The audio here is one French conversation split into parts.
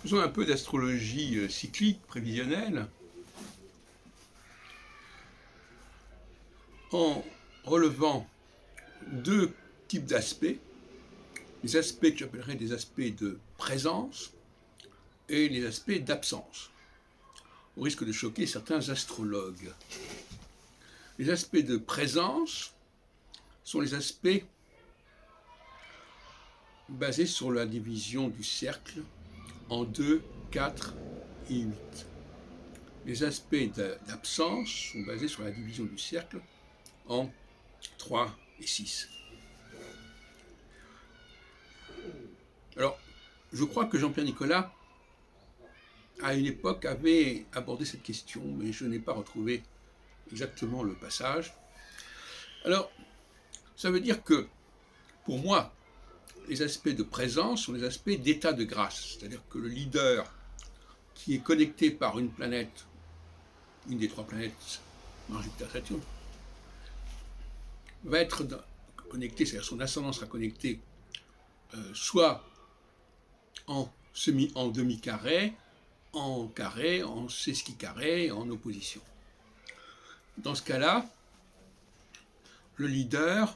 Faisons un peu d'astrologie cyclique, prévisionnelle, en relevant deux types d'aspects, les aspects que j'appellerais des aspects de présence et les aspects d'absence, au risque de choquer certains astrologues. Les aspects de présence sont les aspects basés sur la division du cercle en 2, 4 et 8. Les aspects d'absence sont basés sur la division du cercle en 3 et 6. Alors, je crois que Jean-Pierre Nicolas, à une époque, avait abordé cette question, mais je n'ai pas retrouvé exactement le passage. Alors, ça veut dire que, pour moi, les aspects de présence sont les aspects d'état de grâce. C'est-à-dire que le leader qui est connecté par une planète, une des trois planètes, Mars, Jupiter, Saturne, va être connecté, c'est-à-dire son ascendant sera connecté soit en demi-carré, en carré, en sesquicarré, en opposition. Dans ce cas-là, le leader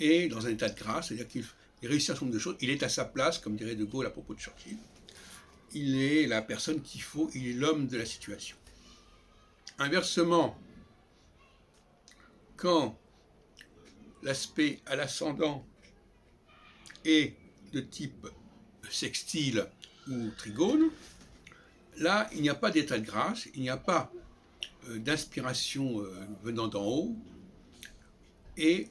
est dans un état de grâce, c'est-à-dire qu'il réussit un certain nombre de choses, il est à sa place, comme dirait De Gaulle à propos de Churchill. Il est la personne qu'il faut, il est l'homme de la situation. Inversement, quand l'aspect à l'ascendant est de type sextile ou trigone, là, il n'y a pas d'état de grâce, il n'y a pas d'inspiration venant d'en haut, et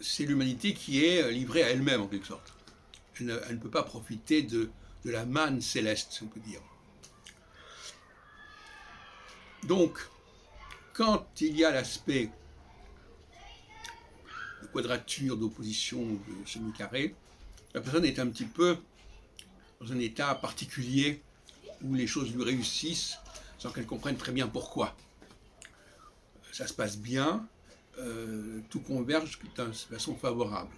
c'est l'humanité qui est livrée à elle-même, en quelque sorte. Elle ne peut pas profiter de la manne céleste, si on peut dire. Donc, quand il y a l'aspect de quadrature, d'opposition, de semi-carré, la personne est un petit peu dans un état particulier où les choses lui réussissent sans qu'elle comprenne très bien pourquoi. Ça se passe bien, tout converge de façon favorable.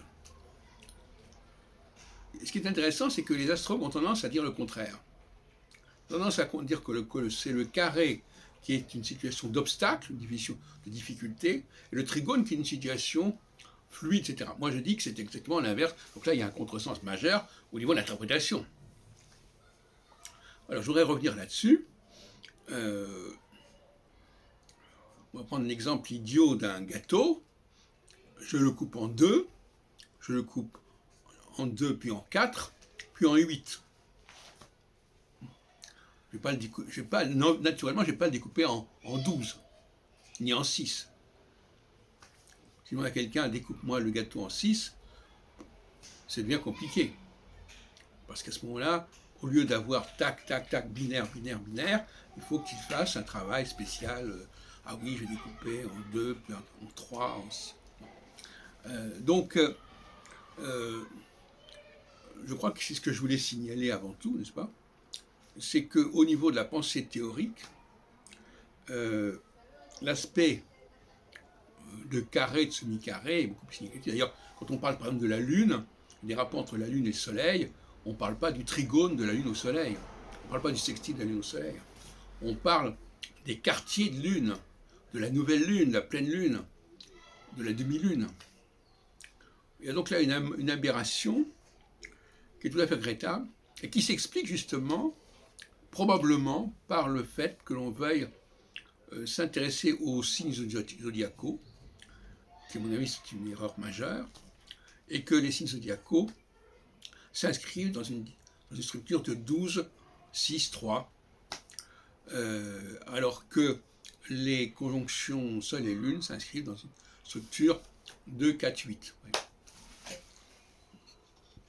Et ce qui est intéressant, c'est que les astrologues ont tendance à dire le contraire. Tendance à dire que c'est le carré qui est une situation d'obstacle, de difficulté, et le trigone qui est une situation fluide, etc. Moi, je dis que c'est exactement l'inverse. Donc là, il y a un contresens majeur au niveau de l'interprétation. Alors, je voudrais revenir là-dessus. On va prendre l'exemple idiot d'un gâteau. Je le coupe en deux. Je le coupe en 2, puis en 4, puis en 8. Naturellement, je ne vais pas le découper en 12, ni en 6. Si on a quelqu'un découpe-moi le gâteau en 6, c'est bien compliqué. Parce qu'à ce moment-là, au lieu d'avoir tac, tac, tac, binaire, binaire, binaire, il faut qu'il fasse un travail spécial. Ah oui, je vais découper en 2, puis en 3, en 6. Donc, je crois que c'est ce que je voulais signaler avant tout, n'est-ce pas? C'est qu'au niveau de la pensée théorique, l'aspect de carré, de semi-carré est beaucoup plus significatif. D'ailleurs, quand on parle par exemple de la Lune, des rapports entre la Lune et le Soleil, on ne parle pas du trigone de la Lune au Soleil, on ne parle pas du sextile de la Lune au Soleil, on parle des quartiers de Lune, de la nouvelle Lune, de la pleine Lune, de la demi-Lune. Il y a donc là une aberration qui est tout à fait regrettable et qui s'explique justement, probablement, par le fait que l'on veuille s'intéresser aux signes zodiacaux, qui à mon avis c'est une erreur majeure, et que les signes zodiacaux s'inscrivent dans une structure de 12, 6, 3, alors que les conjonctions Sol et Lune s'inscrivent dans une structure 2, 4, 8.